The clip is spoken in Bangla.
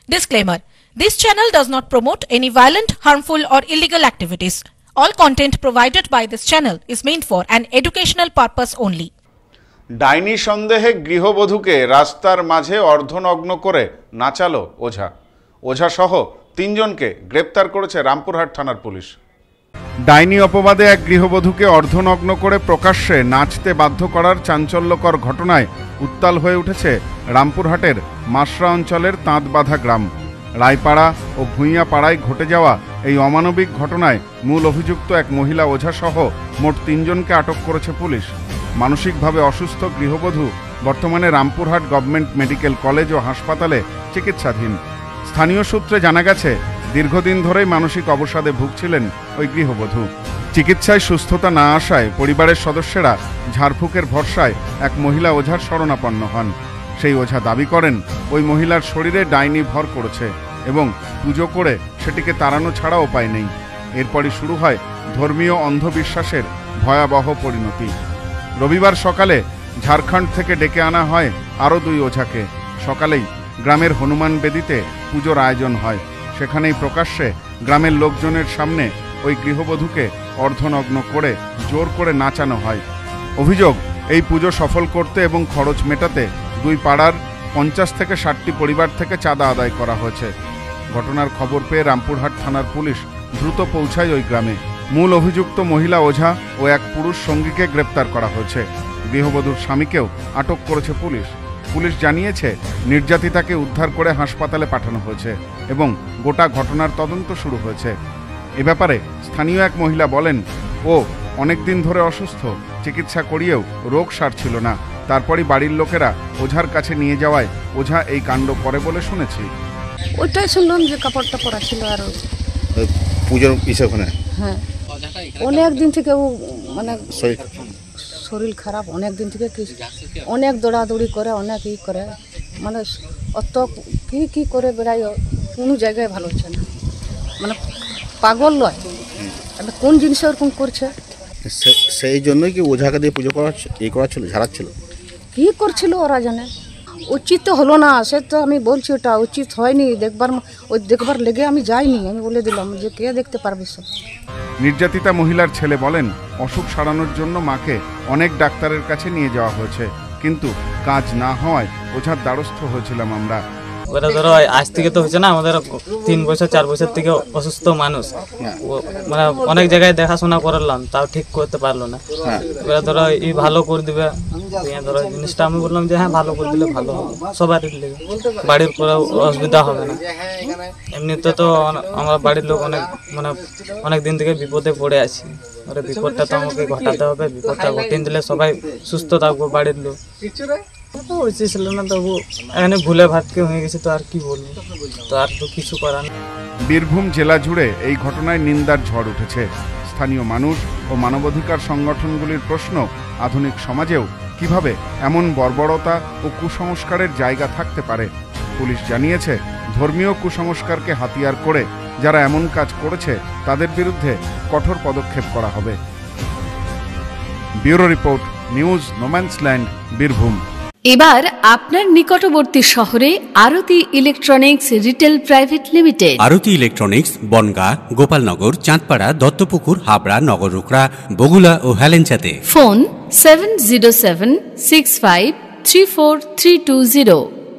Disclaimer: This channel does not promote any violent, harmful, or illegal activities. All content provided by this channel is meant for an educational purpose only. ডাইনি সন্দেহে গৃহবধূকে রাস্তার মাঝে অর্ধনগ্ন করে নাচালো ওঝা। ওঝা সহ 3 জনকে গ্রেপ্তার করেছে রামপুরহাট থানার পুলিশ। ডাইনি অপবাদে এক গৃহবধূকে অর্ধনগ্ন করে প্রকাশ্যে নাচতে বাধ্য করার চাঞ্চল্যকর ঘটনায় উত্তাল হয়ে উঠেছে রামপুরহাটের মাসরা অঞ্চলের তাঁতবাঁধা গ্রাম। রায়পাড়া ও ভূঁইয়াপাড়ায় ঘটে যাওয়া এই অমানবিক ঘটনায় মূল অভিযুক্ত এক মহিলা ওঝা সহ মোট 3 জনকে আটক করেছে পুলিশ। মানসিকভাবে অসুস্থ গৃহবধূ বর্তমানে রামপুরহাট গভর্নমেন্ট মেডিকেল কলেজ ও হাসপাতালে চিকিৎসাধীন। স্থানীয় সূত্রে জানা গেছে, দীর্ঘদিন ধরেই মানসিক অবসাদে ভুগছিলেন ওই গৃহবধূ। চিকিৎসায় সুস্থতা না আসায় পরিবারের সদস্যরা ঝাড়ফুঁকের ভরসায় এক মহিলা ওঝার শরণাপন্ন হন। সেই ওঝা দাবি করেন ওই মহিলার শরীরে ডাইনি ভর করেছে এবং পুজো করে সেটিকে তাড়ানো ছাড়া উপায় নেই। এরপরই শুরু হয় ধর্মীয় অন্ধবিশ্বাসের ভয়াবহ পরিণতি। রবিবার সকালে ঝাড়খণ্ড থেকে ডেকে আনা হয় আরও 2 ওঝাকে। সকালেই গ্রামের হনুমান বেদিতে পুজোর আয়োজন হয়। সেখানেই প্রকাশ্যে গ্রামের লোকজনের সামনে ওই গৃহবধূকে অর্ধনগ্ন করে জোর করে নাচানো হয়। অভিযোগ, এই পুজো সফল করতে এবং খরচ মেটাতে 2 পাড়ার 50 থেকে 60টি পরিবার থেকে চাঁদা আদায় করা হয়েছে। ঘটনার খবর পেয়ে রামপুরহাট থানার পুলিশ দ্রুত পৌঁছায় ওই গ্রামে। মূল অভিযুক্ত মহিলা ওঝা ও এক পুরুষ সঙ্গীকে গ্রেপ্তার করা হয়েছে। গৃহবধূর স্বামীকেও আটক করেছে পুলিশ। পুলিশ জানিয়েছে, নির্যাতিতাকে উদ্ধার করে হাসপাতালে পাঠানো হয়েছে এবং গোটা ঘটনার তদন্ত শুরু হয়েছে। এ ব্যাপারে স্থানীয় এক মহিলা বলেন, ও অনেকদিন ধরে অসুস্থ, চিকিৎসা করিয়েও রোগ সারছিল না। তারপরই বাড়ির লোকেরা ওঝার কাছে নিয়ে যাওয়ায় ওঝা এই কাণ্ড করে বলে শুনেছি। ওইটাই শুনলাম যে কাপড়টা পরা ছিল আর পুজোর ওখানে। হ্যাঁ, অনেক দিন থেকে ও মানে শরীর খারাপ, অনেক দিন থেকে অনেক দৌড়াদৌড়ি করে, অনেক ই করে, মানে অত কি করে বেড়াই, কোনো জায়গায় ভালো হচ্ছে না, মানে পাগল নয়, কোন জিনিস ওরকম করছে। সেই জন্যই কি ওঝাকে দিয়ে পুজো করাচ্ছিল, ঝাড়াচ্ছিল? কি করছিল ওরা জানে। উচিত তো হলো না, সে তো আমি বলছি ওটা উচিত হয়নি। দেখবার লেগে আমি যাইনি, আমি বলে দিলাম যে কে দেখতে পারবে সব। নির্যাতিতা মহিলার ছেলে বলেন, অসুখ সারানোর জন্য মাকে অনেক ডাক্তারের কাছে নিয়ে যাওয়া হয়েছে, কিন্তু কাজ না হওয়ায় ওঝার দ্বারস্থ হয়েছিলাম আমরা। ওরা ধরো আজ থেকে তো হচ্ছে না, আমাদের 3 বছর 4 বছর থেকে অসুস্থ মানুষ, মানে অনেক জায়গায় দেখাশোনা করলাম, তাও ঠিক করতে পারলো না। ওরা ধরো এই ভালো করে দিবে, ধরো জিনিসটা আমি বললাম যে হ্যাঁ ভালো করে দিলে ভালো হবে, সবারই লেগে বাড়ির কোনো অসুবিধা হবে না। এমনিতে তো আমার বাড়ির লোক অনেক দিন থেকে বিপদে পড়ে আছি, ওরা বিপদটা তো আমাকে ঘটাতে হবে। বিপদটা ঘটিয়ে দিলে সবাই সুস্থ থাকবো বাড়ির লোক। উচিত ছিল না, তবু এখানে ভুলে ভাটকে হয়ে গেছে, তো আর কি বলবো, তো আর তো কিছু করার নেই। বীরভূম জেলা জুড়ে এই ঘটনায় নিন্দার ঝড় উঠেছে। স্থানীয় মানুষ ও মানবাধিকার সংগঠনগুলির প্রশ্ন, আধুনিক সমাজেও কিভাবে এমন বর্বরতা ও কুসংস্কারের জায়গা থাকতে পারে। পুলিশ জানিয়েছে, ধর্মীয় কুসংস্কারকে হাতিয়ার করে যারা এমন কাজ করেছে তাদের বিরুদ্ধে কঠোর পদক্ষেপ করা হবে। Bureau report, news no man's land, Birbhum. এবার আপনার নিকটবর্তী শহরে আরতি ইলেকট্রনিক্স রিটেল প্রাইভেট লিমিটেড। আরতি ইলেকট্রনিক্স বনগাঁ, গোপালনগর, চাঁদপাড়া, দত্তপুকুর, হাবড়া, নগররুকড়া, বগুলা ও হেলেঞ্চাতে। ফোন 7076534320।